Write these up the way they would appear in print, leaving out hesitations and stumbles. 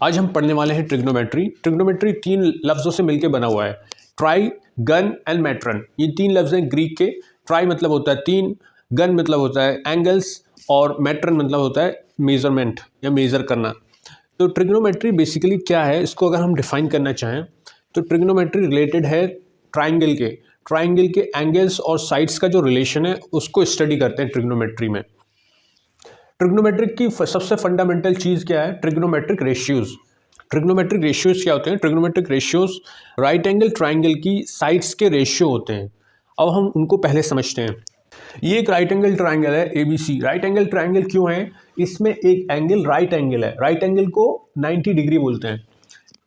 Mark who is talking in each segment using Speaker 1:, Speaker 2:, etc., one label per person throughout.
Speaker 1: आज हम पढ़ने वाले हैं ट्रिग्नोमेट्री। ट्रिग्नोमेट्री 3 लफ्ज़ों से मिलकर बना हुआ है, ट्राई, गन एंड मैट्रन। ये 3 लफ्ज़ हैं ग्रीक के। ट्राई मतलब होता है 3, गन मतलब होता है एंगल्स और मैट्रन मतलब होता है मेजरमेंट या मेज़र करना। तो ट्रिग्नोमेट्री बेसिकली क्या है, इसको अगर हम डिफाइन करना चाहें तो ट्रिग्नोमेट्री रिलेटेड है ट्राइंगल के एंगल्स और साइड्स का जो रिलेशन है उसको स्टडी करते हैं ट्रिग्नोमेट्री में। ट्रिग्नोमेट्रिक की सबसे फंडामेंटल चीज़ क्या है? Trigonometric ratios. ट्रिग्नोमेट्रिक रेशियोज क्या होते हैं? Trigonometric ratios right angle triangle की साइड्स के रेशियो होते हैं। अब हम उनको पहले समझते हैं। ये एक राइट एंगल ट्राइंगल है ABC। राइट एंगल ट्राइंगल क्यों है? इसमें एक एंगल राइट एंगल है। राइट एंगल को 90 डिग्री बोलते हैं।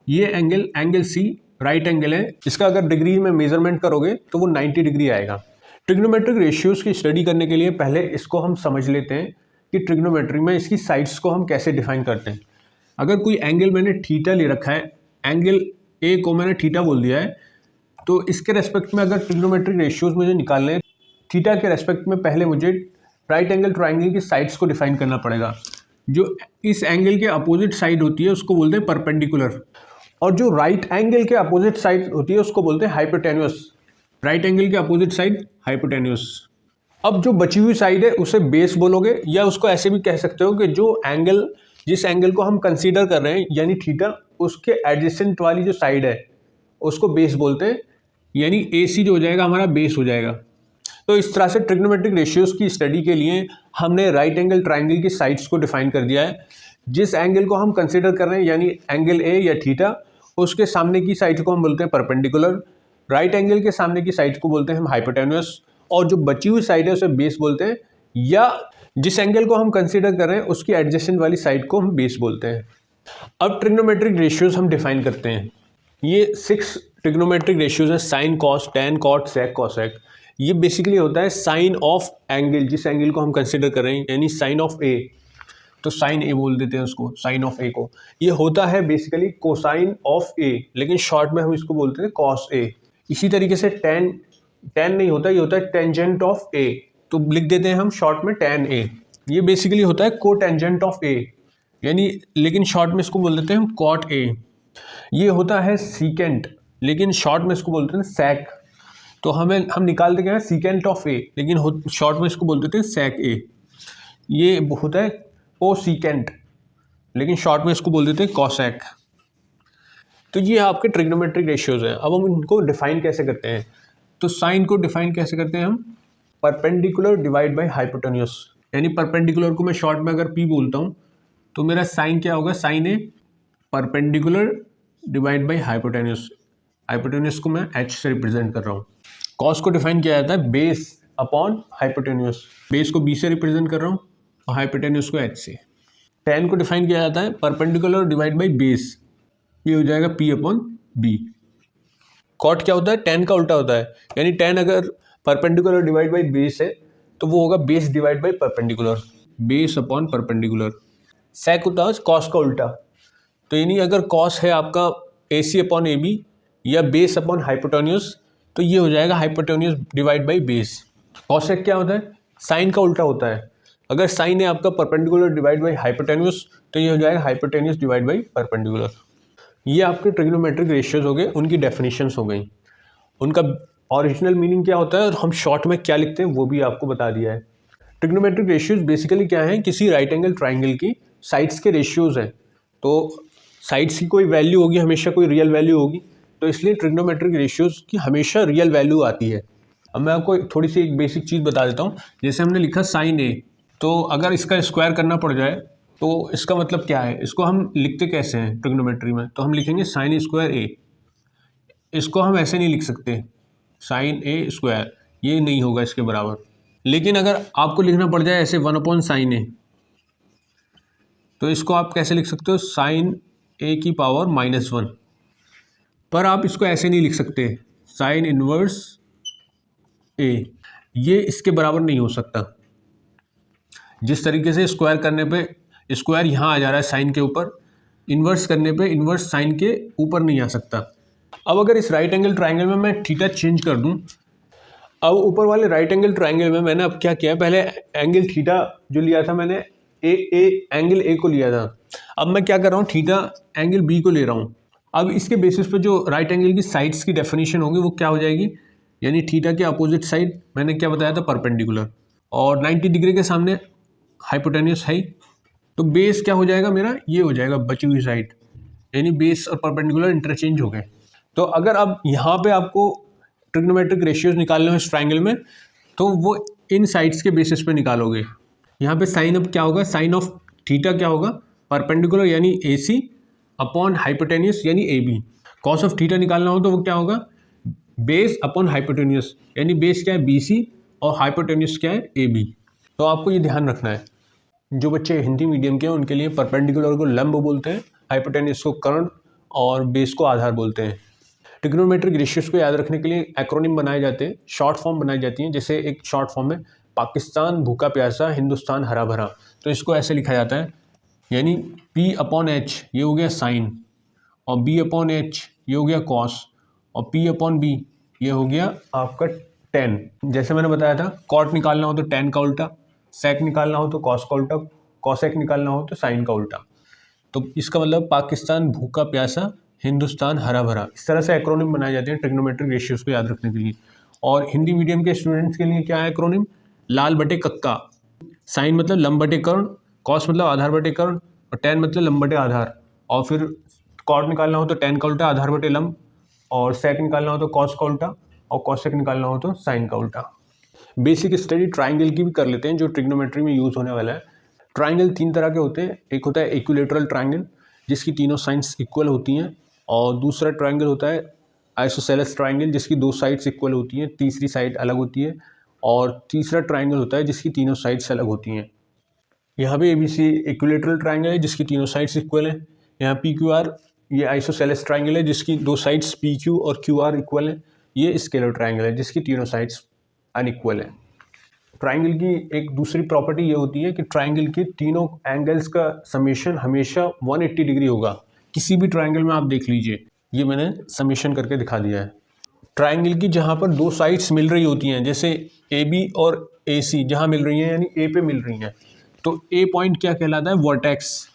Speaker 1: ये एंगल C राइट एंगल है। इसका अगर डिग्री में मेजरमेंट करोगे तो वो 90 डिग्री आएगा। ट्रिग्नोमेट्रिक रेशियोज की स्टडी करने के लिए पहले इसको हम समझ लेते हैं कि ट्रिग्नोमेट्री में इसकी साइड्स को हम कैसे डिफाइन करते हैं। अगर कोई एंगल मैंने थीटा ले रखा है, एंगल A को मैंने थीटा बोल दिया है, तो इसके रेस्पेक्ट में अगर ट्रिग्नोमेट्रिक रेशियोज मुझे निकालने हैं, थीटा के रेस्पेक्ट में पहले मुझे राइट एंगल ट्राइंगल की साइड्स को डिफाइन करना पड़ेगा। जो इस एंगल के अपोजिट साइड होती है उसको बोलते हैं परपेंडिकुलर, और जो राइट एंगल के अपोजिट साइड होती है उसको बोलते हैं हाइपोटेन्यूस। राइट एंगल के अपोजिट साइड हाइपोटेन्यूस। अब जो बची हुई साइड है उसे बेस बोलोगे, या उसको ऐसे भी कह सकते हो कि जिस एंगल को हम कंसीडर कर रहे हैं यानी थीटा, उसके एडजेसेंट वाली जो साइड है उसको बेस बोलते हैं, यानी AC जो हो जाएगा हमारा बेस हो जाएगा। तो इस तरह से ट्रिग्नोमेट्रिक रेशियोज की स्टडी के लिए हमने राइट एंगल ट्राइंगल की साइड्स को डिफाइन कर दिया है। जिस एंगल को हम कंसीडर कर रहे हैं यानी एंगल A या थीटा, उसके सामने की साइड को हम बोलते हैं परपेंडिकुलर। राइट एंगल के सामने की साइड को बोलते हैं हम हाइपोटेन्यूस, और जो बची हुई साइड है उसे बेस बोलते हैं, या जिस एंगल को हम कंसीडर कर रहे हैं उसकी एडजेसेंट वाली साइड को हम बेस बोलते हैं। अब ट्रिग्नोमेट्रिक रेशियोज हम डिफाइन करते हैं। ये 6 ट्रिग्नोमेट्रिक रेशियोज हैं, साइन, कॉस, टैन, कॉट, सेक, कोसेक। ये बेसिकली होता है साइन ऑफ एंगल, जिस एंगल को हम कंसीडर कर रहे हैं, यानी साइन ऑफ A, तो साइन A बोल देते हैं उसको, साइन ऑफ A को। ये होता है बेसिकली कोसाइन ऑफ A, लेकिन शॉर्ट में हम इसको बोलते हैं कॉस A। इसी तरीके से टैन नहीं होता, ये होता है टेंजेंट ऑफ A, तो लिख देते हैं हम शॉर्ट में टैन A। ये बेसिकली होता है कोटेंजेंट ऑफ A, यानी लेकिन शॉर्ट में इसको बोल देते हैं हम कॉट A। ये होता है सीकेंट, लेकिन शॉर्ट में इसको बोलते हैं सेक, तो हम निकालते क्या है सीकेंट ऑफ A, लेकिन शॉर्ट में इसको बोल देते हैं सेक A। ये होता है कोसीकेंट, लेकिन शॉर्ट में इसको बोल देते हैं कोसेक। तो ये आपके ट्रिग्नोमेट्रिक रेशियोज हैं। अब हम इनको डिफाइन कैसे करते हैं? तो साइन को डिफाइन कैसे करते हैं हम? परपेंडिकुलर डिवाइड बाय हाइपोटेन्यूस, यानी परपेंडिकुलर को मैं शॉर्ट में अगर P बोलता हूँ तो मेरा साइन क्या होगा? Sine A perpendicular divide by hypotenuse. Hypotenuse को मैं H से रिप्रेजेंट कर रहा हूँ। कॉस को डिफाइन किया जाता है बेस अपॉन हाइपोटेन्यूस। बेस को B से रिप्रेजेंट कर रहा हूँ और हाइपोटेन्यूस को H से। टैन को डिफाइन किया जाता है परपेंडिकुलर डिवाइड बाई बेस, ये हो जाएगा P अपॉन B। कॉट क्या होता है? टैन का उल्टा होता है, यानी टैन अगर परपेंडिकुलर डिवाइड बाई बेस है तो वो होगा base divide by perpendicular, base upon perpendicular. Sec होता है कॉस का उल्टा, तो यानी अगर कॉस है आपका AC अपॉन AB या बेस अपॉन हाइपोटेन्यूस, तो ये हो जाएगा hypotenuse divide by base. Cosec क्या होता है? साइन का उल्टा होता है। अगर साइन है आपका परपेंडिकुलर डिवाइड बाई हाइपोटेन्यूस, तो ये हो जाएगा हाइपोटेन्यूस डिवाइड बाई परपेंडिकुलर। ये आपके ट्रिग्नोमेट्रिक रेशियोज हो गए, उनकी डेफिनेशंस हो गई, उनका ओरिजिनल मीनिंग क्या होता है और हम शॉर्ट में क्या लिखते हैं वो भी आपको बता दिया है। ट्रिग्नोमेट्रिक रेशियोज बेसिकली क्या है? किसी राइट एंगल ट्राइंगल की साइड्स के रेशियोज हैं। तो साइड्स की कोई वैल्यू होगी, हमेशा कोई रियल वैल्यू होगी, तो इसलिए ट्रिग्नोमेट्रिक रेशियोज की हमेशा रियल वैल्यू आती है। अब मैं आपको थोड़ी सी एक बेसिक चीज़ बता देता हूँ। जैसे हमने लिखा साइन A, तो अगर इसका स्क्वायर करना पड़ जाए तो इसका मतलब क्या है? इसको हम लिखते कैसे हैं ट्रिग्नोमेट्री में? तो हम लिखेंगे साइन स्क्वायर A। इसको हम ऐसे नहीं लिख सकते साइन A स्क्वायर, ये नहीं होगा इसके बराबर। लेकिन अगर आपको लिखना पड़ जाए ऐसे 1 अपॉन साइन A, तो इसको आप कैसे लिख सकते हो? साइन A की पावर -1। पर आप इसको ऐसे नहीं लिख सकते साइन इनवर्स A, ये इसके बराबर नहीं हो सकता। जिस तरीके से स्क्वायर करने पे स्क्वायर यहाँ आ जा रहा है साइन के ऊपर, इन्वर्स करने पे इन्वर्स साइन के ऊपर नहीं आ सकता। अब अगर इस राइट एंगल ट्राइंगल में मैं थीटा चेंज कर दूं, अब ऊपर वाले राइट एंगल ट्राइंगल में मैंने अब क्या किया है, पहले एंगल थीटा जो लिया था मैंने एंगल ए को लिया था, अब मैं क्या कर रहा हूँ, थीटा एंगल बी को ले रहा हूँ। अब इसके बेसिस पे जो राइट एंगल की साइड्स की डेफिनेशन होगी वो क्या हो जाएगी, यानी थीटा के अपोजिट साइड मैंने क्या बताया था, परपेंडिकुलर, और 90 डिग्री के सामने हाइपोटेन्यूस है। तो बेस क्या हो जाएगा मेरा, ये हो जाएगा बची हुई साइड, यानी बेस और परपेंडिकुलर इंटरचेंज हो गए। तो अगर अब यहाँ पे आपको ट्रिग्नोमेट्रिक रेशियोज निकालने हो इस ट्राइंगल में, तो वो इन साइड्स के बेसिस पे निकालोगे। यहाँ पे साइन अब क्या होगा, साइन ऑफ थीटा क्या होगा, परपेंडिकुलर यानी ए सी अपॉन हाइपोटेन्यूस यानी A B. Cos of theta निकालना हो तो वो क्या होगा, बेस अपॉन हाइपोटेन्यूस, यानी बेस क्या है बी सी और हाइपोटेन्यूस क्या है ए बी। तो आपको ये ध्यान रखना है, जो बच्चे हिंदी मीडियम के हैं उनके लिए परपेंडिकुलर को लंब बोलते हैं, हाइपोटेन्यूस को कर्ण और बेस को आधार बोलते हैं। ट्रिग्नोमेट्रिक रेशियोज को याद रखने के लिए एक्रोनिम बनाए जाते हैं, शॉर्ट फॉर्म बनाई जाती हैं। जैसे एक शॉर्ट फॉर्म में पाकिस्तान भूखा प्यासा, हिंदुस्तान हरा भरा, तो इसको ऐसे लिखा जाता है, यानी P अपॉन एच ये हो गया साइन, और B अपॉन एच ये हो गया कॉस, और P अपॉन बी ये हो गया आपका टेन। जैसे मैंने बताया था, कॉट निकालना हो तो टेन का उल्टा, सेक निकालना हो तो कॉस का उल्टा, कॉसेक निकालना हो तो साइन का उल्टा। तो इसका मतलब पाकिस्तान भूखा प्यासा, हिंदुस्तान हरा भरा, इस तरह से एक्रोनिम बनाए जाते हैं ट्रिग्नोमेट्रिक रेशियोज को याद रखने के लिए। और हिंदी मीडियम के स्टूडेंट्स के लिए क्या है एक्रोनिम, लाल बटे कक्का, साइन मतलब लंब बटे कर्ण, कॉस मतलब आधार बटे कर्ण, और टेन मतलब लंब बटे आधार, और फिर कॉट निकालना हो तो टेन का उल्टा आधार बटे लंब, और सेक निकालना हो तो कॉस का उल्टा, और कॉसेक निकालना हो तो साइन का उल्टा। बेसिक स्टडी ट्राइंगल की भी कर लेते हैं जो ट्रिग्नोमेट्री में यूज़ होने वाला है। ट्राइंगल तीन तरह के होते हैं, एक होता है इक्विलेटरल ट्राइंगल जिसकी तीनों साइड्स इक्वल होती हैं, और दूसरा ट्राइंगल होता है आइसोसेलेस ट्राइंगल जिसकी दो साइड्स इक्वल होती हैं, तीसरी साइड अलग होती है, और तीसरा ट्राइंगल होता है जिसकी तीनों साइड्स अलग होती हैं। यहाँ पे ABC इक्विलेटरल ट्राइंगल है जिसकी तीनों साइड्स इक्वल है। यहाँ PQR ये आइसोसेलेस ट्राइंगल है जिसकी दो साइड्स PQ और QR इक्वल है। ये स्केलर ट्राइंगल है जिसकी तीनों साइड्स अनइक्वल है। ट्राइंगल की एक दूसरी प्रॉपर्टी ये होती है कि ट्राइंगल के तीनों एंगल्स का समेशन हमेशा 180 डिग्री होगा। किसी भी ट्राइंगल में आप देख लीजिए, ये मैंने समेशन करके दिखा दिया है। ट्राइंगल की जहाँ पर दो साइड्स मिल रही होती हैं, जैसे AB और AC जहाँ मिल रही हैं यानी A पे मिल रही हैं, तो A पॉइंट क्या कहलाता है, वर्टेक्स।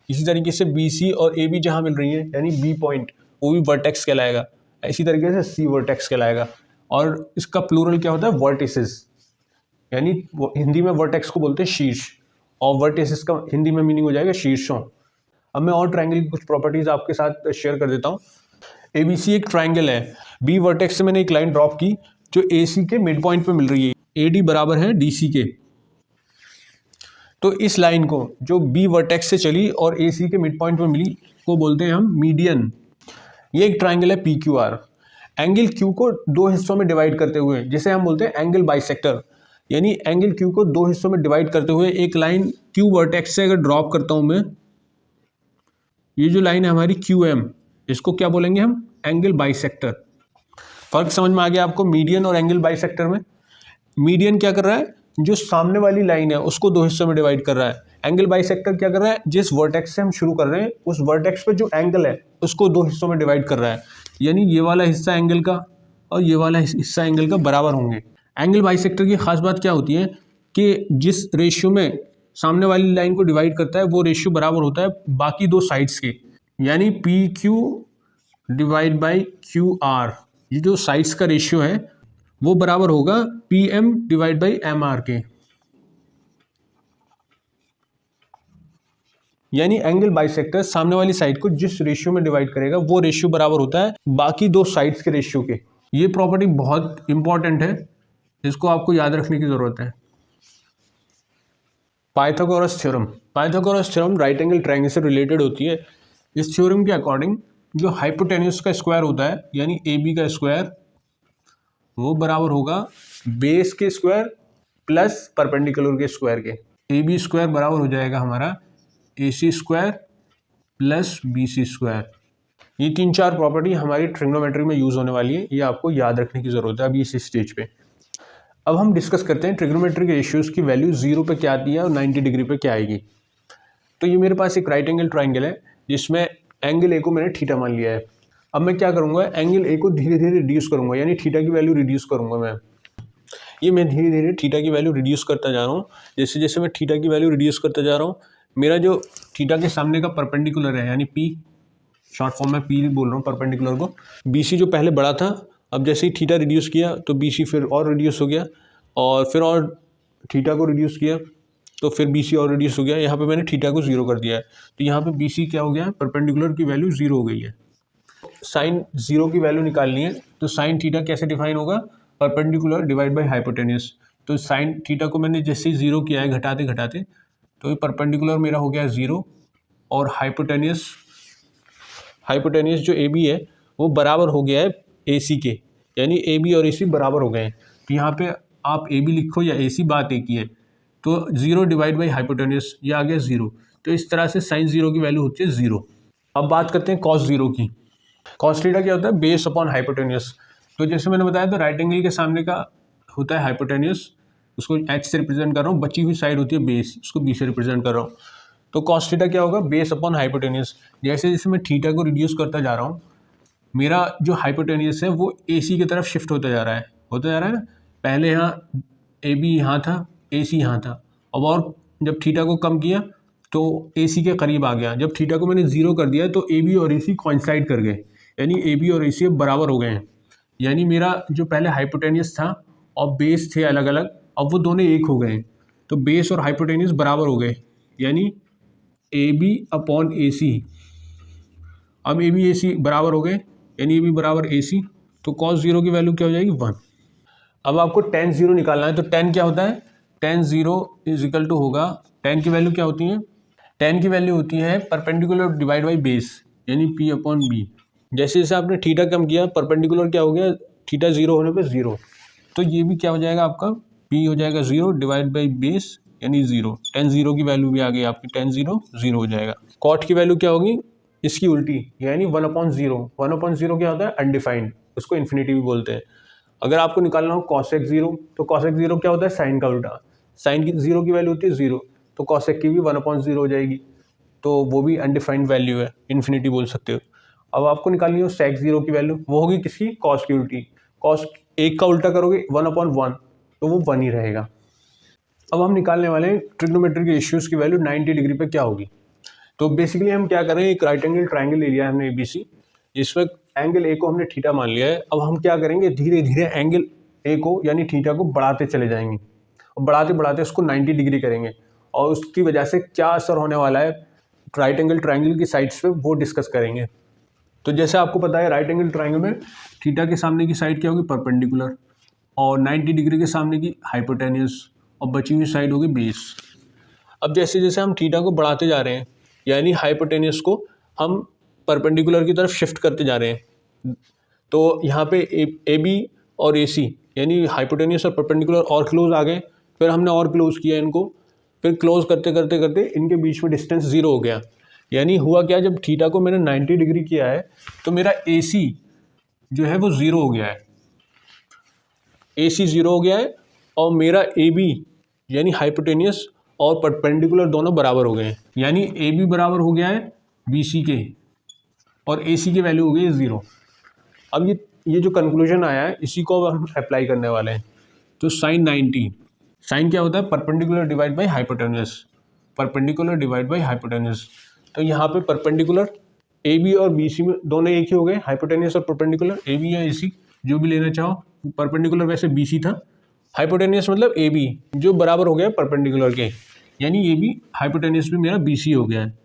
Speaker 1: इसी तरीके से BC और AB जहाँ मिल रही हैं यानी B पॉइंट, वो भी वर्टेक्स कहलाएगा। इसी तरीके से C वर्टेक्स कहलाएगा। और इसका प्लूरल क्या होता है, वर्टिसेस, यानी हिंदी में वर्टेक्स को बोलते हैं शीर्ष, और वर्टिसेस का हिंदी में मीनिंग हो जाएगा शीर्षों। अब मैं और ट्राइंगल की कुछ प्रॉपर्टीज आपके साथ शेयर कर देता हूँ। ABC एक ट्राइंगल है, B वर्टेक्स से मैंने एक लाइन ड्रॉप की जो AC के मिड पॉइंट पे मिल रही है, AD बराबर है DC के। तो इस लाइन को जो B वर्टेक्स से चली और AC के मिड पॉइंट पे मिली को बोलते हैं हम मीडियन। ये एक ट्राइंगल है PQR। एंगल Q को दो हिस्सों में डिवाइड करते हुए, जिसे हम बोलते हैं एंगल बाइसेक्टर, यानी एंगल Q को दो हिस्सों में डिवाइड करते हुए एक लाइन Q वर्टेक्स से अगर ड्रॉप करता हूं मैं, ये जो लाइन है हमारी QM, इसको क्या बोलेंगे हम, एंगल बाइसेक्टर। फर्क समझ में आ गया आपको मीडियन और एंगल बाइसेक्टर में। मीडियन क्या कर रहा है, जो सामने वाली लाइन है उसको दो हिस्सों में डिवाइड कर रहा है। एंगल बाइसेक्टर क्या कर रहा है, जिस वर्टेक्स से हम शुरू कर रहे हैं उस वर्टेक्स पे जो एंगल है उसको दो हिस्सों में डिवाइड कर रहा है, यानी ये वाला हिस्सा एंगल का और ये वाला हिस्सा एंगल का बराबर होंगे। एंगल बाइसेक्टर की खास बात क्या होती है कि जिस रेशियो में सामने वाली लाइन को डिवाइड करता है वो रेशियो बराबर होता है बाकी दो साइड्स के, यानी PQ डिवाइड बाई QR, ये जो साइड्स का रेशियो है वो बराबर होगा PM डिवाइड बाई MR के। यानी एंगल बाइसेक्टर सामने वाली साइड को जिस रेशियो में डिवाइड करेगा वो रेशियो बराबर होता है बाकी दो साइड्स के रेशियो के। ये प्रॉपर्टी बहुत इंपॉर्टेंट है, इसको आपको याद रखने की जरूरत है। Pythagoras theorem, Pythagoras theorem right angle triangle से रिलेटेड होती है। इस थ्योरम के अकॉर्डिंग जो हाइपोटेन्यूस का स्क्वायर होता है यानी AB का स्क्वायर, वो बराबर होगा बेस के स्क्वायर प्लस परपेंडिकुलर के स्क्वायर के। AB स्क्वायर बराबर हो जाएगा हमारा AC square plus BC square. ये तीन चार प्रॉपर्टी हमारी ट्रिग्नोमेट्री में यूज होने वाली है, ये आपको याद रखने की जरूरत है अभी इस स्टेज पे। अब हम डिस्कस करते हैं ट्रिग्नोमेट्रिक रेशियोज की वैल्यू 0 पे क्या आती है और 90 डिग्री पे क्या आएगी। तो ये मेरे पास एक राइट एंगल ट्राइंगल है जिसमें एंगल A को मैंने थीटा मान लिया है। अब मैं क्या करूंगा, एंगल A को धीरे धीरे रिड्यूस करूंगा, यानी थीटा की वैल्यू रिड्यूस करूंगा मैं। ये मैं धीरे धीरे थीटा की वैल्यू रिड्यूस करता जा रहा हूँ। जैसे जैसे मैं थीटा की वैल्यू रिड्यूस करता जा रहा हूँ, मेरा जो थीटा के सामने का परपेंडिकुलर है, यानी पी, शॉर्ट फॉर्म में पी बोल रहा हूँ परपेंडिकुलर को, बीसी जो पहले बड़ा था, अब जैसे ही थीटा रिड्यूस किया तो बीसी फिर और रिड्यूस हो गया, और फिर और थीटा को रिड्यूस किया तो फिर बीसी और रिड्यूस हो गया। यहाँ पे मैंने थीटा को जीरो कर दिया है, तो यहाँ पे बीसी क्या हो गया, परपेंडिकुलर की वैल्यू जीरो हो गई है। साइन जीरो की वैल्यू निकालनी है, तो साइन थीटा कैसे डिफाइन होगा, परपेंडिकुलर डिवाइड बाय हाइपोटेन्यूस। तो साइन थीटा को मैंने जैसे ही जीरो किया है घटाते घटाते, तो ये परपेंडिकुलर मेरा हो गया जीरो, और हाइपोटेन्यूस जो ए बी है वो बराबर हो गया है ए सी के, यानी ए बी और ए सी बराबर हो गए हैं। तो यहाँ पे आप ए बी लिखो या ए सी, बात एक ही है। तो जीरो डिवाइड बाई हाइपोटेन्यूस, ये आ गया जीरो। तो इस तरह से साइन जीरो की वैल्यू होती है जीरो। अब बात करते हैं कॉस जीरो की। कॉस थीटा क्या होता है, बेस अपॉन हाइपोटेन्यूस। तो जैसे मैंने बताया, तो राइट एंगल के सामने का होता है हाइपोटेन्यूस, उसको एच से रिप्रेजेंट कर रहा हूँ, बची हुई साइड होती है बेस, उसको बी से रिप्रेजेंट कर रहा हूँ। तो कॉस थीटा क्या होगा, बेस अपॉन हाइपोटेन्यूस। जैसे जैसे मैं थीटा को रिड्यूस करता जा रहा हूँ, मेरा जो हाइपोटेन्यूस है वो ए सी की तरफ शिफ्ट होता जा रहा है ना। पहले यहाँ ए बी यहाँ था, ए सी यहाँ था, अब और जब थीटा को कम किया तो ए सी के करीब आ गया। जब थीटा को मैंने जीरो कर दिया तो ए बी और ए सी कॉइंसाइड कर गए, यानी ए बी और ए सी अब बराबर हो गए हैं। यानी मेरा जो पहले हाइपोटेन्यूस था और बेस थे अलग अलग, अब वो दोनों एक हो गए हैं। तो बेस और हाइपोटेन्यूस बराबर हो गए, यानी ए बी अपॉन ए सी। अब ए बी ए सी बराबर हो गए, यानी ए बी बराबर ए सी। तो कॉस जीरो की वैल्यू क्या हो जाएगी, 1। अब आपको टेन जीरो निकालना है। तो टेन क्या होता है, tan zero is equal to होगा, टेन की वैल्यू क्या होती है, टेन की वैल्यू होती है परपेंडिकुलर डिवाइड बाई बेस, यानी पी अपॉन बी। जैसे जैसे आपने थीटा कम किया, परपेंडिकुलर क्या हो गया, थीटा जीरो होने पे जीरो। तो ये भी क्या हो जाएगा आपका, पी हो जाएगा जीरो डिवाइड बाई बेस, यानी जीरो। टेन जीरो की वैल्यू भी आ गई आपकी, टेन जीरो जीरो हो जाएगा। कॉट की वैल्यू क्या होगी, इसकी उल्टी, यानी 1/0। 1/0 क्या होता है, अनडिफाइंड, उसको इन्फिनिटी भी बोलते हैं। अगर आपको निकालना हो कॉसेक जीरो, तो कॉसेक जीरो क्या होता है, साइन का उल्टा। साइन की जीरो की वैल्यू होती है जीरो, तो कॉसेक की भी 1/0 हो जाएगी, तो वो भी अनडिफाइंड वैल्यू है, इन्फिनिटी बोल सकते हो। अब आपको निकालनी हो सेक जीरो की वैल्यू, वो होगी किसकी, कॉस की उल्टी। कॉस एक का उल्टा करोगे 1/1, तो वो 1 ही रहेगा। अब हम निकालने वाले हैं ट्रिग्नोमेट्री के रेशियोज की वैल्यू 90 डिग्री पे क्या होगी। तो बेसिकली हम क्या करें, एक राइट एंगल ट्राइंगल ले लिया है हमने ए बी सी, जिसमें एंगल ए को हमने थीटा मान लिया है। अब हम क्या करेंगे, धीरे धीरे एंगल ए को यानी थीटा को बढ़ाते चले जाएंगे, और बढ़ाते बढ़ाते उसको 90 डिग्री करेंगे, और उसकी वजह से क्या असर होने वाला है राइट एंगल ट्राइंगल की साइड्स पे, वो डिस्कस करेंगे। तो जैसे आपको पता है, राइट एंगल ट्राइंगल में थीटा के सामने की साइड क्या होगी, परपेंडिकुलर, और 90 डिग्री के सामने की हाइपोटेन्यूस, और बची हुई साइड होगी बेस। अब जैसे जैसे हम थीटा को बढ़ाते जा रहे हैं, यानी हाइपोटेन्यूस को हम परपेंडिकुलर की तरफ शिफ्ट करते जा रहे हैं, तो यहाँ पे ए बी और ए सी, यानी हाइपोटेन्यूस और परपेंडिकुलर और क्लोज आ गए। फिर हमने और क्लोज किया इनको, फिर क्लोज करते करते करते इनके बीच में डिस्टेंस जीरो हो गया। यानी हुआ क्या, जब थीटा को मैंने 90 डिग्री किया है, तो मेरा ए सी जो है वो जीरो हो गया है, ए सी जीरो हो गया है, और मेरा ए बी यानी हाइपोटेन्यूस और परपेंडिकुलर दोनों बराबर हो गए हैं। यानी ए बी बराबर हो गया है बी सी के, और ए सी की वैल्यू हो गई है जीरो। अब ये जो कंक्लूजन आया है, इसी को अब हम अप्लाई करने वाले हैं। तो साइन 90, साइन क्या होता है, perpendicular divide by hypotenuse, perpendicular divide by hypotenuse. तो यहाँ पे परपेंडिकुलर ए बी और बी सी में दोनों एक ही हो गए, हाइपोटेन्यूस और परपेंडिकुलर, ए बी या ए सी जो भी लेना चाहो। परपेंडिकुलर वैसे बी सी था, हाइपोटेन्यूस मतलब ए बी जो बराबर हो गया परपेंडिकुलर के, यानी ए बी हाइपोटेन्यूस भी मेरा बी सी हो गया है,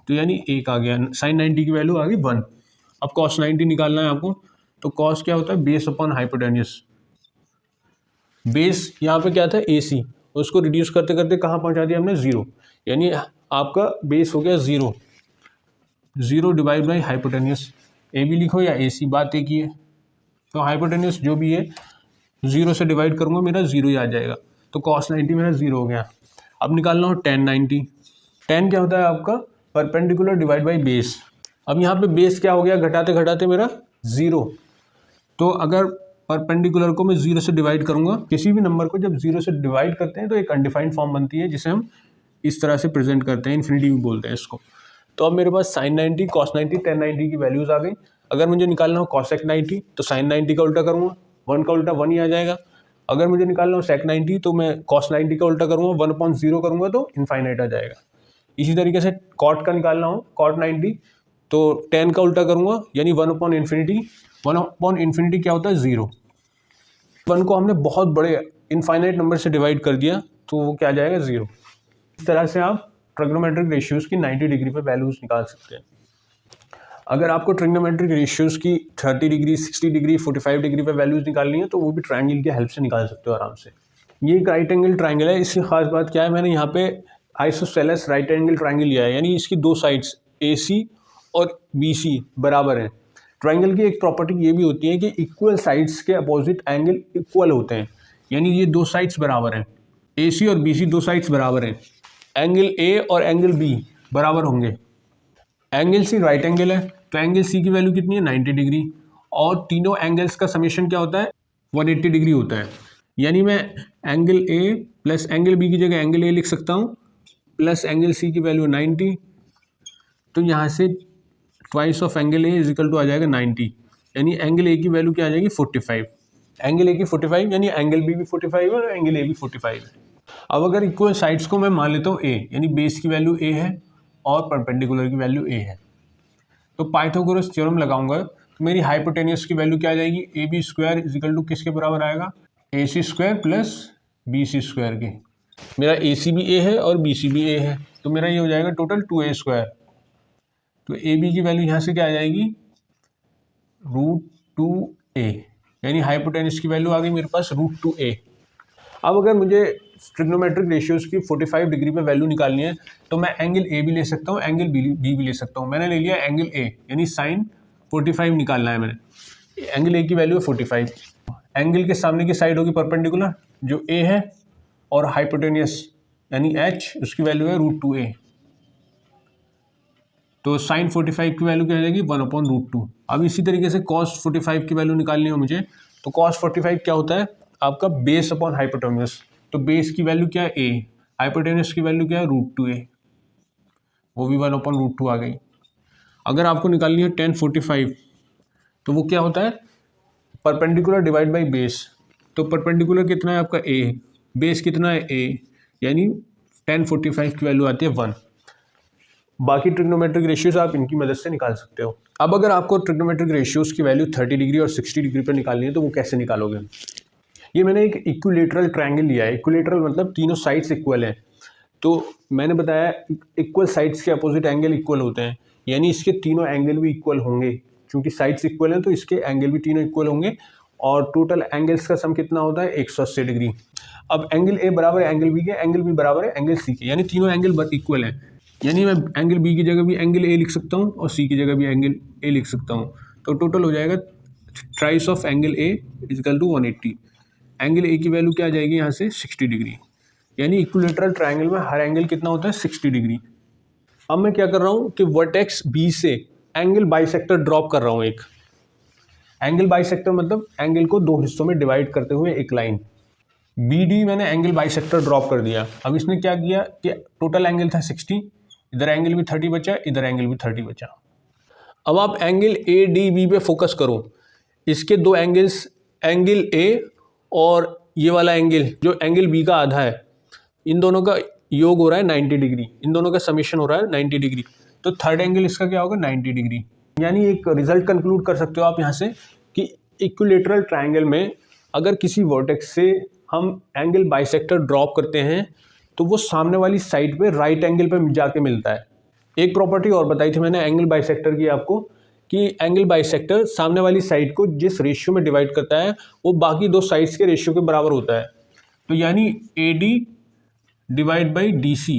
Speaker 1: तो यानी एक आ गया। साइन 90 की वैल्यू आ गई 1। अब कॉस 90 निकालना है आपको। तो कॉस क्या होता है, बेस अपॉन हाइपोटेन्यूस। बेस यहाँ पे क्या था, ए सी, उसको रिड्यूस करते करते कहाँ पहुँचा दिया हमने, जीरो। यानी आपका बेस हो गया zero, zero divide by hypotenuse. A B लिखो या ए सी, बात एक ही है। तो हाइपोटेन्यूस जो भी है, जीरो से डिवाइड करूँगा, मेरा जीरो ही आ जाएगा। तो कॉस 90 मेरा जीरो हो गया। अब निकालना हो टेन 90। टेन क्या होता है आपका, परपेंडिकुलर डिवाइड बाई बेस। अब यहाँ पे बेस क्या हो गया, घटाते घटाते मेरा जीरो। तो अगर परपेंडिकुलर को मैं जीरो से डिवाइड करूँगा, किसी भी नंबर को जब जीरो से डिवाइड करते हैं तो एक अनडिफाइंड फॉर्म बनती है, जिसे हम इस तरह से प्रेजेंट करते हैं, इन्फिनिटी भी बोलते हैं इसको। तो अब मेरे पास साइन 90, कॉस 90, टेन 90 की वैल्यूज़ आ गई। अगर मुझे निकालना हो कॉसेक 90, तो साइन 90 का उल्टा करूँगा, 1 का उल्टा 1 ही आ जाएगा। अगर मुझे निकालना हो sec 90 तो मैं cos 90 का उल्टा करूँगा, 1/0 करूँगा तो इनफाइनाइट आ जाएगा। इसी तरीके से cot का निकालना हो cot 90 तो tan का उल्टा करूँगा यानी 1/∞। 1/∞ क्या होता है? 0। 1 को हमने बहुत बड़े इनफाइनाइट नंबर से डिवाइड कर दिया तो वो क्या आ जाएगा? 0। इस तरह से आप ट्रिग्नोमेट्रिक रेशियोज़ की 90 डिग्री पे वैल्यूज़ निकाल सकते हैं। अगर आपको ट्रिग्नोमेट्रिक रेशियोज़ की 30 डिग्री, 60 डिग्री, 45 डिग्री पे वैल्यूज़ निकालनी है तो वो भी ट्रायंगल की हेल्प से निकाल सकते हो आराम से। ये एक राइट एंगल ट्रायंगल है। इसकी खास बात क्या है, मैंने यहाँ पे आइसोसेलेस राइट एंगल ट्रायंगल लिया है, यानी इसकी दो साइड्स AC और BC बराबर हैं। ट्रायंगल की एक प्रॉपर्टी ये भी होती है कि इक्वल साइड्स के अपोजिट एंगल इक्वल होते हैं, यानी ये दो साइड्स बराबर हैं। AC और BC दो साइड्स बराबर हैं, एंगल A और एंगल B बराबर होंगे। एंगल C राइट एंगल है तो एंगल C की वैल्यू कितनी है? 90 डिग्री। और तीनों एंगल्स का समेशन क्या होता है? 180 डिग्री होता है। यानी मैं angle A plus angle B की जगह एंगल A लिख सकता हूँ प्लस एंगल C की वैल्यू 90, तो यहाँ से twice of angle A is equal to आ जाएगा 90, यानी एंगल A की वैल्यू क्या आ जाएगी? 45। एंगल A की 45 यानी एंगल B भी 45 है और एंगल A भी 45 है। अब अगर इक्वल साइड्स को मैं मान लेता हूँ A, यानी बेस की वैल्यू A है और परपेंडिकुलर की वैल्यू A है, तो पाइथागोरस थ्योरम लगाऊंगा तो मेरी हाइपोटेन्यूस की वैल्यू क्या आ जाएगी? AB square is equal to किसके बराबर आएगा? AC square plus BC square के। मेरा AC भी A है और BC भी A है, तो मेरा ये हो जाएगा टोटल 2A स्क्वायर। तो AB की वैल्यू यहाँ से क्या आ जाएगी? √2A, यानी हाइपोटेन्यूस की वैल्यू आ गई मेरे पास √2A। अब अगर मुझे ट्रिग्नोमेट्रिक रेशियोज़ की 45 डिग्री पे वैल्यू निकालनी है तो मैं एंगल A भी ले सकता हूँ, एंगल B भी ले सकता हूँ। मैंने ले लिया एंगल A, यानी साइन 45 निकालना है मैंने। एंगल A की वैल्यू है 45। एंगल के सामने की साइड होगी परपेंडिकुलर जो A है, और हाइपोटेनियस यानी H, उसकी वैल्यू है √2A। तो साइन 45 की वैल्यू क्या हो जाएगी? 1/√2। अब इसी तरीके से कॉस 45 की वैल्यू निकालनी हो मुझे, तो कॉस 45 क्या होता है? आपका बेस अपॉन हाइपोटेन्यूस। तो बेस की वैल्यू क्या है? A, हाइपोटेन्यूस की वैल्यू क्या है? √2A, वो भी 1/√2 आ गई। अगर आपको निकालनी है tan 45 तो वो क्या होता है? Perpendicular divide by base. तो परपेंडिकुलर कितना है आपका? A, बेस कितना है? A, यानी tan 45 की वैल्यू आती है 1। बाकी ट्रिग्नोमेट्रिक रेशियोज आप इनकी मदद से निकाल सकते हो। अब अगर आपको ट्रिग्नोमेट्रिक रेशियोज की वैल्यू 30 डिग्री और 60 डिग्री पर निकालनी है तो वो कैसे निकालोगे? ये मैंने एक इक्विलेटरल ट्रायंगल लिया है। इक्विलेटरल मतलब तीनों साइड्स इक्वल हैं। तो मैंने बताया इक्वल साइड्स के अपोजिट एंगल इक्वल होते हैं, यानी इसके तीनों एंगल भी इक्वल होंगे। क्योंकि साइड्स इक्वल हैं तो इसके एंगल भी तीनों इक्वल होंगे, और टोटल एंगल्स का सम कितना होता है? 180 डिग्री। अब एंगल A बराबर है एंगल B के, एंगल B बराबर है एंगल C के, यानी तीनों एंगल इक्वल हैं। यानी मैं एंगल B की जगह भी एंगल A लिख सकता हूँ और C की जगह भी एंगल A लिख सकता हूँ। तो टोटल हो जाएगा thrice of angle A is equal to 180। Angle A की वैल्यू क्या आ जाएगी यहाँ से? 60 डिग्री। यानी इक्विलेटरल ट्रायंगल में हर एंगल कितना होता है? 60 डिग्री। अब मैं क्या कर रहा हूँ कि वर्टेक्स B से एंगल बाइसेक्टर ड्रॉप कर रहा हूँ। एक एंगल बाइसेक्टर मतलब एंगल को दो हिस्सों में डिवाइड करते हुए एक लाइन। BD मैंने एंगल बाइसेक्टर ड्रॉप कर दिया। अब इसने क्या किया कि टोटल एंगल था 60, इधर एंगल भी 30 बचा, इधर एंगल भी 30 बचा। अब आप एंगल ADB पे फोकस करो। इसके दो एंगल्स, एंगल A और ये वाला एंगल जो एंगल B का आधा है, इन दोनों का योग हो रहा है 90 डिग्री, इन दोनों का समेशन हो रहा है 90 डिग्री। तो थर्ड एंगल इसका क्या होगा? 90 डिग्री। यानी एक रिजल्ट कंक्लूड कर सकते हो आप यहाँ से कि इक्विलेटरल ट्रायंगल में अगर किसी वर्टेक्स से हम एंगल बाइसेक्टर ड्रॉप करते हैं तो वो सामने वाली साइड पे राइट एंगल पे जाके मिलता है। एक प्रॉपर्टी और बताई थी मैंने एंगल बाइसेक्टर की आपको, कि एंगल बाइसेक्टर सामने वाली साइड को जिस रेशियो में डिवाइड करता है वो बाकी दो साइड्स के रेशियो के बराबर होता है। तो यानी AD डिवाइड बाई DC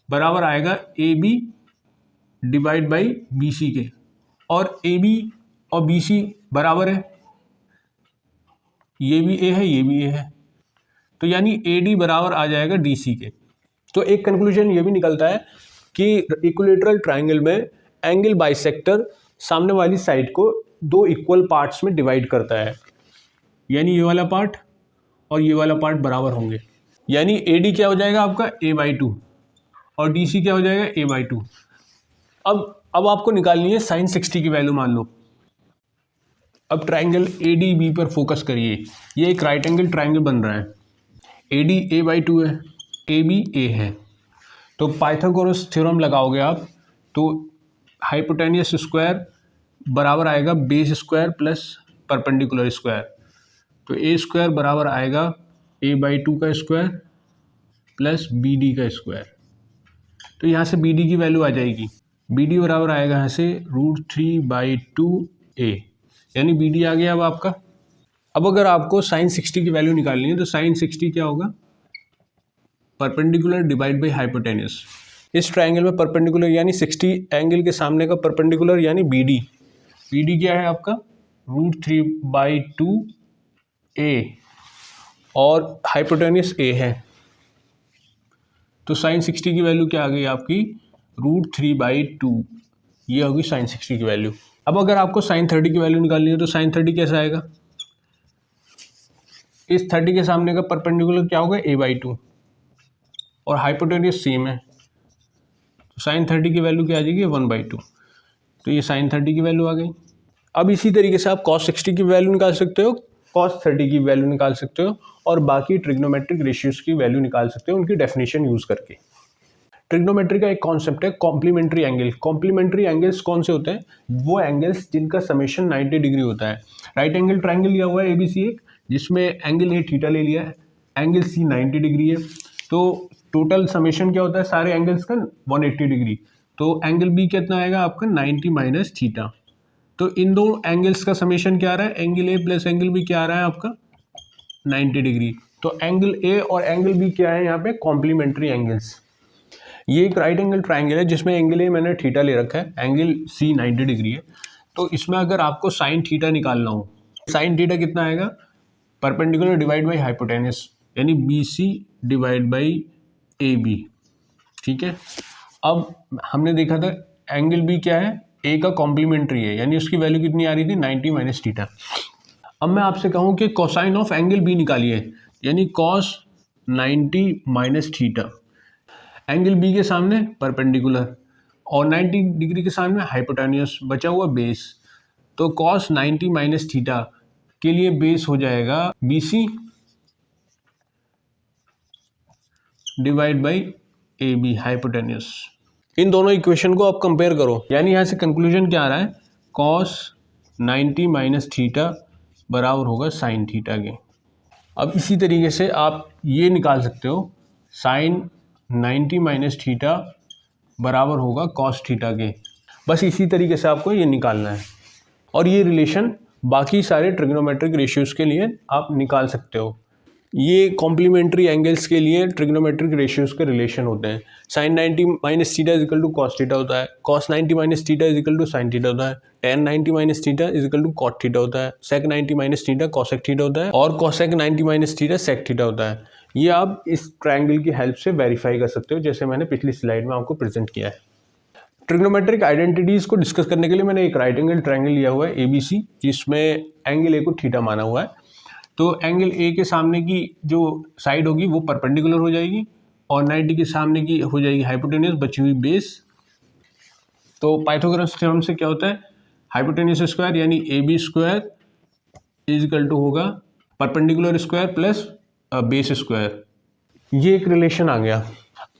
Speaker 1: बराबर आएगा AB डिवाइड बाई BC के, और AB और BC बराबर है, ये भी A है ये भी A है, तो यानी AD बराबर आ जाएगा DC के। तो एक कंक्लूजन ये भी निकलता है कि इक्विलेटरल ट्रायंगल में एंगल बाइसेक्टर सामने वाली साइड को दो इक्वल पार्ट्स में डिवाइड करता है, यानी ये वाला पार्ट और ये वाला पार्ट बराबर होंगे। यानी AD क्या हो जाएगा आपका? A/2 और DC क्या हो जाएगा? A/2। अब आपको निकालनी है साइन 60 की वैल्यू। मान लो अब ट्राइंगल ए डी बी पर फोकस करिए। ये एक राइट एंगल ट्राइंगल बन रहा है, ए डी a/2 है, ए बी ए है। तो पाइथागोरस थ्योरम लगाओगे आप, तो हाइपोटेनियस स्क्वायर बराबर आएगा base square plus perpendicular square. तो ए स्क्वायर बराबर आएगा a/2 का स्क्वायर प्लस बी डी का स्क्वायर। तो यहाँ से बी डी की वैल्यू आ जाएगी, बी डी बराबर आएगा यहाँ से √3/2a, यानी बी डी आ गया अब आपका। अब अगर आपको साइन 60 की वैल्यू निकालनी है तो साइन 60 क्या होगा, परपेंडिकुलर डिवाइड बाई हाइपोटेन्यूस। इस ट्राइंगल में परपेंडिकुलर यानी 60 एंगल के सामने का परपेंडिकुलर यानी बी डी क्या है आपका √3/2a और हाइपोटेन्यूस a है। तो साइन 60 की वैल्यू क्या आ गई आपकी √3/2, ये होगी साइन 60 की वैल्यू। अब अगर आपको साइन 30 की वैल्यू निकालनी है तो साइन 30 कैसा आएगा, इस 30 के सामने का परपेंडिकुलर क्या होगा a/2 और हाइपोटेन्यूस सेम है, तो साइन 30 की वैल्यू क्या आ जाएगी 1/2। तो ये साइन 30 की वैल्यू आ गई। अब इसी तरीके से आप cos 60 की वैल्यू निकाल सकते हो, cos 30 की वैल्यू निकाल सकते हो और बाकी ट्रिग्नोमेट्रिक रेशियोज की वैल्यू निकाल सकते हो उनकी डेफिनेशन यूज करके। ट्रिग्नोमेट्री का एक कॉन्सेप्ट है कॉम्प्लीमेंट्री एंगल। कॉम्प्लीमेंट्री एंगल्स कौन से होते हैं, वो एंगल्स जिनका समेशन 90 डिग्री होता है। राइट एंगल ट्राइंगल लिया हुआ है एबीसी एक, जिसमें एंगल ए थीटा ले लिया है, एंगल सी 90 डिग्री है, तो टोटल समेशन क्या होता है सारे एंगल्स का 180 डिग्री। तो एंगल बी कितना आएगा आपका 90 माइनस थीटा। तो इन दो एंगल्स का समेशन क्या आ रहा है, angle A plus angle B क्या आ रहा है आपका 90 डिग्री। तो एंगल ए और एंगल बी क्या है यहाँ पे कॉम्प्लीमेंट्री एंगल्स। ये एक राइट एंगल ट्राइंगल है जिसमें एंगल ए मैंने थीटा ले रखा है, एंगल सी 90 डिग्री है। तो इसमें अगर आपको साइन थीटा निकालना हो, साइन थीटा कितना आएगा, परपेंडिकुलर डिवाइड बाई हाइपोटेन्यूस यानी B C divide by A B. ठीक है, अब हमने देखा था एंगल बी क्या है, ए का कॉम्प्लीमेंट्री है, यानी उसकी वैल्यू कितनी आ रही थी 90 माइनस थीटा। अब मैं आपसे कहूँ कि कोसाइन ऑफ एंगल बी निकालिए, यानी cos 90 minus theta. Angle B के सामने परपेंडिकुलर और 90 डिग्री के सामने हाइपोटेन्यूस, बचा हुआ बेस। तो कॉस 90 माइनस थीटा के लिए बेस हो जाएगा B C divide by A B hypotenuse. इन दोनों इक्वेशन को आप कंपेयर करो, यानी यहाँ से कंक्लूजन क्या आ रहा है, कॉस 90 माइनस थीटा बराबर होगा साइन थीटा के। अब इसी तरीके से आप ये निकाल सकते हो, साइन 90 माइनस थीटा बराबर होगा कॉस थीटा के। बस इसी तरीके से आपको ये निकालना है और ये रिलेशन बाकी सारे ट्रिग्नोमेट्रिक रेशियोज के लिए आप निकाल सकते हो। ये कॉम्प्लीमेंट्री एंगल्स के लिए ट्रिग्नोमेट्रिक रेशियोज के रिलेशन होते हैं। Sine 90 minus theta is equal to cos theta होता है, cos 90 minus theta is equal to sine theta होता है, tan 90 minus theta is equal to cot theta होता है, sec 90 minus theta cosec theta होता है और cosec 90 minus theta sec theta होता है। ये आप इस ट्राइंगल की हेल्प से वेरीफाई कर सकते हो, जैसे मैंने पिछली स्लाइड में आपको प्रेजेंट किया है। ट्रिग्नोमेट्रिक आइडेंटिटीज को डिस्कस करने के लिए मैंने एक राइट एंगल ट्राइंगल लिया हुआ है एबीसी, जिसमें एंगल ए को थीटा माना हुआ है। तो एंगल ए के सामने की जो साइड होगी वो परपेंडिकुलर हो जाएगी और 90 के सामने की हो जाएगी हाइपोटेन्यूस, बची हुई बेस। तो पाइथागोरस थ्योरम से क्या होता है, हाइपोटेन्यूस स्क्वायर यानी A B square is equal to होगा perpendicular square plus base square. ये एक रिलेशन आ गया।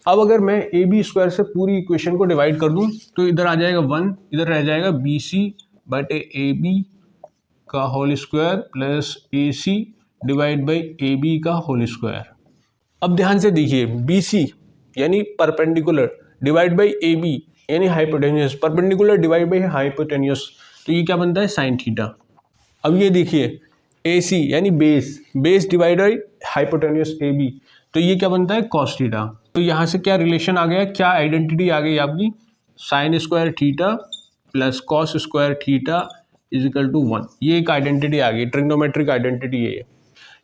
Speaker 1: अब अगर मैं ए बी स्क्वायर से पूरी इक्वेशन को डिवाइड कर दूं तो इधर आ जाएगा 1, इधर रह जाएगा बी सी बटे ए बी का whole square plus A C divide by A B का होल स्क्वायर। अब ध्यान से देखिए, बी सी यानी perpendicular divide by A B यानी hypotenuse, perpendicular divide by hypotenuse, तो ये क्या बनता है साइन थीटा। अब ये देखिए ए सी यानी base, base divide by hypotenuse A B, तो ये क्या बनता है कॉस थीटा। तो यहाँ से क्या रिलेशन आ गया, क्या आइडेंटिटी आ गई आपकी, sine square theta plus cos square theta is equal to 1। ये एक आइडेंटिटी आ गई, ट्रिग्नोमेट्रिक आइडेंटिटी है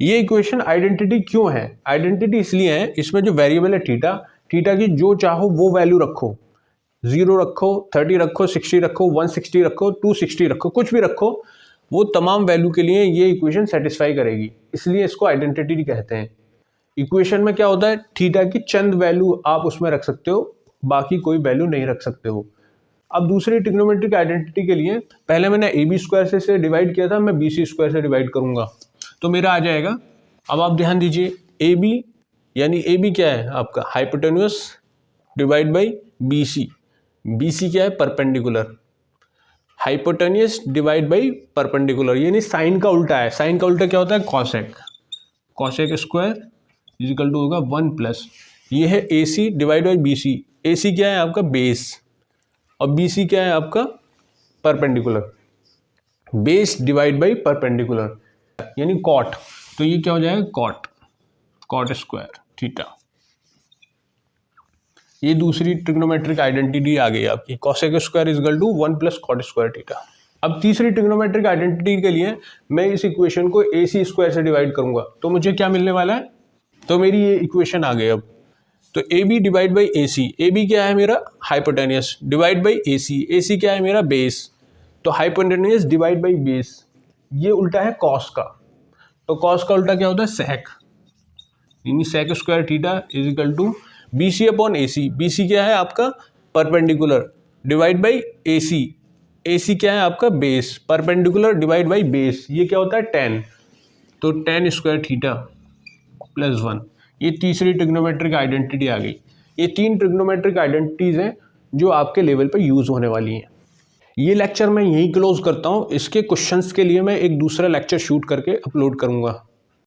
Speaker 1: ये इक्वेशन। आइडेंटिटी क्यों है, आइडेंटिटी इसलिए है, इसमें जो वेरिएबल है थीटा, थीटा की जो चाहो वो वैल्यू रखो, 0 रखो, 30 रखो, 60 रखो, 160 रखो, 260 रखो, कुछ भी रखो, वो तमाम वैल्यू के लिए ये इक्वेशन सेटिस्फाई करेगी, इसलिए इसको आइडेंटिटी कहते हैं। इक्वेशन में क्या होता है, थीटा की चंद वैल्यू आप उसमें रख सकते हो, बाकी कोई वैल्यू नहीं रख सकते हो। अब दूसरी ट्रिग्नोमेट्रिक आइडेंटिटी के लिए पहले मैंने ए बी स्क्वायर से डिवाइड किया था, मैं बी सी स्क्वायर से डिवाइड करूंगा तो मेरा आ जाएगा। अब आप ध्यान दीजिए, ए बी यानी ए बी क्या है आपका hypotenuse divide by B C, B C क्या है perpendicular, hypotenuse divide by perpendicular यानी साइन का उल्टा है। साइन का उल्टा क्या होता है cosec, cosec square is equal to होगा 1 प्लस ये है A C divide by B C, A C क्या है आपका बेस और बी सी क्या है आपका perpendicular, base divide by perpendicular यानी कॉट, तो ये क्या हो जाएगा कॉट, कॉट स्क्वायर थीटा। ये दूसरी ट्रिग्नोमेट्रिक आइडेंटिटी आ गई आपकी, cosec square is equal to 1 plus cot square theta. अब तीसरी ट्रिग्नोमेट्रिक आइडेंटिटी के लिए मैं इस इक्वेशन को ए सी स्क्वायर से डिवाइड करूंगा तो मुझे क्या मिलने वाला है, तो मेरी ये इक्वेशन आ गई। अब तो A B divide by A C, A B क्या है मेरा hypotenuse divide by A C क्या है मेरा बेस, तो हाइपोटेनियस डिवाइड बाई बेस ये उल्टा है कॉस का, तो कॉस का उल्टा क्या होता है सेक, यानी sec square theta is equal to B C upon A C, B C क्या है आपका perpendicular divide by A C क्या है आपका base, perpendicular divide by base ये क्या होता है टेन, तो टेन स्क्वायर थीटा प्लस 1। ये तीसरी ट्रिग्नोमेट्रिक आइडेंटिटी आ गई। ये तीन ट्रिग्नोमेट्रिक आइडेंटिटीज हैं जो आपके लेवल पे यूज़ होने वाली हैं। ये लेक्चर मैं यहीं क्लोज करता हूँ। इसके क्वेश्चंस के लिए मैं एक दूसरा लेक्चर शूट करके अपलोड करूँगा।